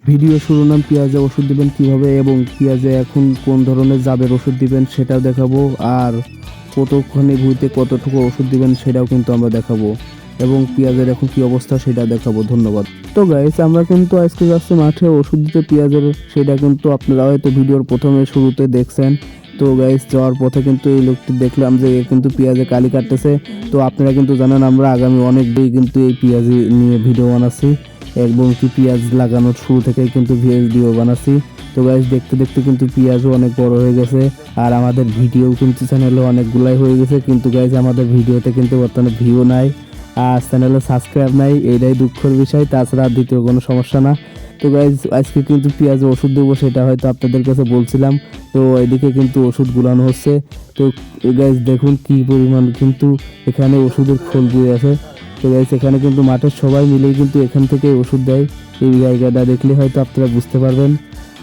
Video শিরোনাম পেঁয়াজে ওষুধ দিবেন কিভাবে এবং পেঁয়াজে এখন কোন ধরনের জাবের ওষুধ দিবেন সেটাও দেখাবো, আর কতক্ষণে ভুঁইতে কতটুকু ওষুধ দিবেন সেটাও কিন্তু আমরা দেখাবো, এবং পেঁয়াজের এখন কি অবস্থা সেটা দেখাবো। ধন্যবাদ। তো গাইস, আমরা কিন্তু আজকে যাচ্ছি মাঠে ওষুধ দিতে পেঁয়াজের, সেটা কিন্তু আপনারা হয়তো ভিডিওর প্রথমে শুরুতে দেখছেন। তো গাইস, যাওয়ার পথে কিন্তু এই লোকটি দেখলাম যে কিন্তু পেঁয়াজে কালি কাটতেছে। তো আপনারা কিন্তু জানেন আমরা আগামী অনেক দিন কিন্তু এই পেঁয়াজ নিয়ে ভিডিও বানাচ্ছি, এবং কি পেঁয়াজ লাগানোর শুরু থেকেই কিন্তু ভিডিও বানাচ্ছি। তো গাইস, দেখতে দেখতে কিন্তু পেঁয়াজও অনেক বড় হয়ে গেছে, আর আমাদের ভিডিও কিন্তু চ্যানেলে অনেকগুলাই হয়ে গেছে, কিন্তু গাইস আমাদের ভিডিওতে কিন্তু বর্তমানে ভিউ নাই আর চ্যানেলে সাবস্ক্রাইব নাই, এইটাই দুঃখের বিষয়। তাছাড়া দ্বিতীয় কোনো সমস্যা না। তো গাইস, আজকে কিন্তু পেঁয়াজে ওষুধ দেবো, সেটা হয়তো আপনাদের কাছে বলছিলাম। তো এদিকে কিন্তু ওষুধ গুলানো হচ্ছে। তো গাইস দেখুন কি পরিমাণ কিন্তু এখানে ওষুধের খোল দিয়ে আছে। তো গাইস, এখানে কিন্তু মাঠের সবাই মিলেই কিন্তু এখান থেকে ওষুধ দেয়। এই জায়গাটা দেখলে হয়তো আপনারা বুঝতে পারবেন।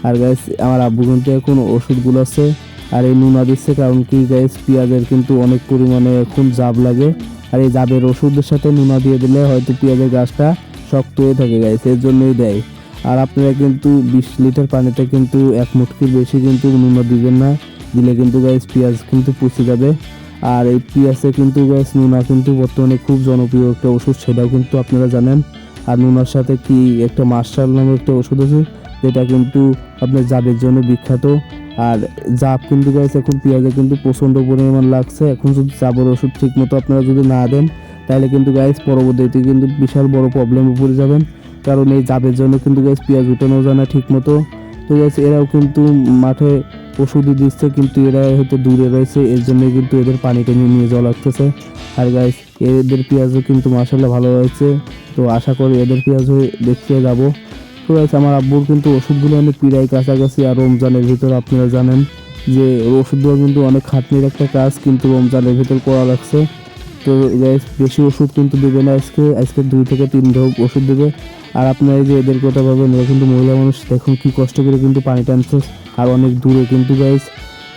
আর গাইস, আমার আব্বু কিন্তু এখন ওষুধগুলো আছে আর এই নুনা দিচ্ছে, কারণ কি গাইস পেঁয়াজের কিন্তু অনেক পরিমাণে এখন জাব লাগে, আর এই জাবের ওষুধের সাথে নুনা দিয়ে দিলে হয়তো পেঁয়াজের গাছটা শক্ত হয়ে থাকে গাইস, এর জন্যই দেয়। আর আপনারা কিন্তু 20 লিটার পানিতে কিন্তু 1 মুটকির বেশি কিন্তু নুনা দিবেন না, দিলে কিন্তু গাইস পেঁয়াজ কিন্তু পচে যাবে। আর এই পেঁয়াজে কিন্তু গাইস নুনা কিন্তু বর্তমানে খুব জনপ্রিয় একটা ওষুধ, সেটাও কিন্তু আপনারা জানেন। আর নুনার সাথে কি একটা মার্শাল নামে একটা ওষুধ আছে, যেটা কিন্তু আপনার জাবের জন্য বিখ্যাত। আর জাব কিন্তু গাইস এখন পেঁয়াজে কিন্তু প্রচণ্ড পরিমাণ লাগছে। এখন যদি জাবের ওষুধ ঠিক মতো আপনারা যদি না দেন, তাহলে কিন্তু গাইস পরবর্তীতে কিন্তু বিশাল বড় প্রবলেমে পড়ে যাবেন, কারণ এই জাবের জন্য কিন্তু গাইস পেঁয়াজ উঠানো যায় না ঠিক মতো। তো গাইস, এরাও কিন্তু মাঠে ওষুধই দিচ্ছে, কিন্তু এরা হয়তো দূরে রয়েছে, এর জন্য কিন্তু এদের পানি টেনে নিয়ে যাওয়া লাগতেছে। আর গাইস, এদের পেঁয়াজও কিন্তু মাশাআল্লাহ ভালো হয়েছে। তো আশা করি এদের পেঁয়াজও দেখতে যাবো। তো গাইস, আমার আব্বুর কিন্তু ওষুধগুলো অনেক প্রায় কাছাকাছি, আর রমজানের ভিতর আপনারা জানেন যে ওষুধগুলো কিন্তু অনেক খাটনির একটা কাজ, কিন্তু রমজানের ভিতর করা লাগছে। তো গাইস, বেশি ওষুধ কিন্তু দেবে না, আজকে 2 থেকে 3 ঢোক ওষুধ দেবে। আর আপনারা এই যে এদের কথা ভাবেন, এরা কিন্তু মহিলা মানুষ, দেখুন কি কষ্ট করে কিন্তু পানি টানছে, আর অনেক দূরে কিন্তু গাইস।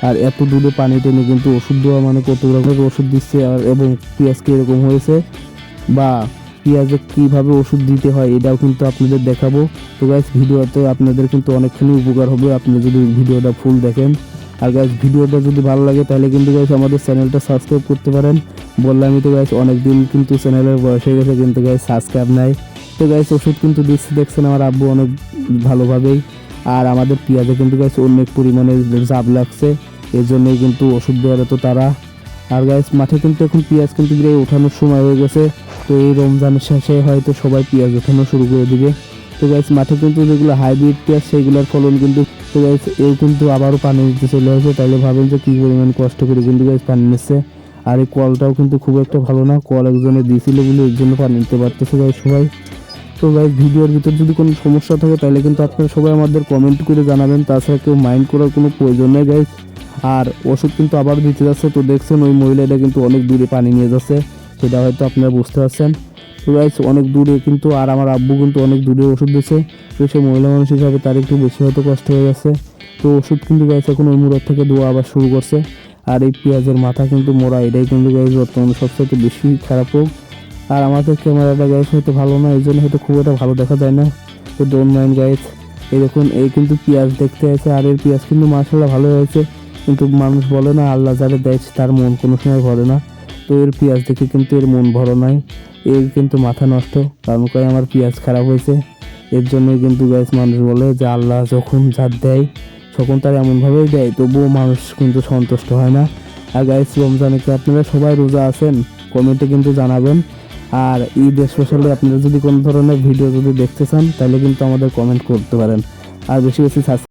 আর এত দূরে পানি টেনে কিন্তু ওষুধ দেওয়া মানে কত রকমের ওষুধ দিচ্ছে, আর এবং পেঁয়াজকে এরকম হয়েছে, বা পেঁয়াজে কীভাবে ওষুধ দিতে হয় এটাও কিন্তু আপনাদের দেখাবো। তো গাইস, ভিডিওতে আপনাদের কিন্তু অনেকখানি উপকার হবে আপনি যদি ভিডিওটা ফুল দেখেন। আর গাইস, ভিডিওটা যদি ভালো লাগে তাহলে কিন্তু গাইস আমাদের চ্যানেলটা সাবস্ক্রাইব করতে পারেন। বললামই তো গাইস, অনেকদিন কিন্তু চ্যানেলের বয়স হয়ে গেছে, কিন্তু গাইস সাবস্ক্রাইব নাই। তো গাইস, ওষুধ কিন্তু দিচ্ছি, দেখছেন আমার আব্বু অনেক ভালোভাবেই। আর আমাদের পেঁয়াজে কিন্তু গাইস অনেক পরিমাণে জাব লাগছে, এর জন্যই কিন্তু ওষুধ দেওয়ার তো তারা। আর গাইস, মাঠে কিন্তু এখন পেঁয়াজ কিন্তু প্রায় ওঠানোর সময় হয়ে গেছে। তো এই রমজানের শেষে হয়তো সবাই পেঁয়াজ ওঠানো শুরু করে দিবে। তো গাইস, মাঠে কিন্তু যেগুলো হাইব্রিড পেঁয়াজ সেইগুলোর ফলন কিন্তু, তো গাইস এও কিন্তু আবারও পানি দিতে চলে আসে, তাইলে ভাবেন যে কী পরিমাণ কষ্ট করে কিন্তু গাইস পানি নিচ্ছে। আর এই কলটাও কিন্তু খুব একটা ভালো না, কল একজনে দিয়েছিল বলে এর জন্য পানি নিতে পারতেছে গাইস সবাই। তো গাইস, ভিডিওর ভিতর যদি কোনো সমস্যা থাকে তাহলে কিন্তু আপনারা সবাই আমাদের কমেন্ট করে জানাবেন, তাছাড়া কেউ মাইন্ড করার কোনো প্রয়োজন নেই গাইস। আর ওষুধ কিন্তু আবার দিতে যাচ্ছে, তো দেখছেন ওই মহিলাটা কিন্তু অনেক দূরে পানি নিয়ে যাচ্ছে, সেটা হয়তো আপনারা বুঝতে পারছেন। তো গাইস, অনেক দূরে কিন্তু, আর আমার আব্বু কিন্তু অনেক দূরে ওষুধ দিচ্ছে, তো সে মহিলা মানুষ হিসাবে তার একটু বেশি হয়তো কষ্ট হয়ে গেছে। তো ওষুধ কিন্তু গাইস এখন ওই মুরাদ থেকে দোয়া আবার শুরু করছে। আর এই পেঁয়াজের মাথা কিন্তু মোড়া, এটাই কিন্তু গাইস বর্তমানে সবচেয়ে বেশি খারাপ হোক। আর আমাদের ক্যামেরাটা গাইস হয়তো ভালো না, এই জন্য হয়তো খুব একটা ভালো দেখা যায় না, তো ডোন্ট মাইন্ড গাইস। এই দেখুন, এই কিন্তু পেঁয়াজ দেখতে আছে, আর এর পেঁয়াজ কিন্তু মাশাআল্লাহ ভালো হয়েছে, কিন্তু মানুষ বলে না আল্লাহ যারে দেয় তার মন কোনো সময় ভরে না। তো এর পেঁয়াজ দেখে কিন্তু এর মন ভরো নাই, এর কিন্তু মাথা নষ্ট, কারণ কয় আমার পেঁয়াজ খারাপ হয়েছে। এর জন্যই কিন্তু গাইস মানুষ বলে যে আল্লাহ যখন যার দেয় তখন তার এমনভাবেই দেয়, তবুও মানুষ কিন্তু সন্তুষ্ট হয় না। আর গাইস, রমজানে কি আপনারা সবাই রোজা আছেন? কমেন্টে কিন্তু জানাবেন। আর ঈদ স্পেশালি আপনারা যদি কোনো ধরনের ভিডিও যদি দেখতে চান তাহলে কিন্তু আমাদের কমেন্ট করতে পারেন, আর বেশি বেশি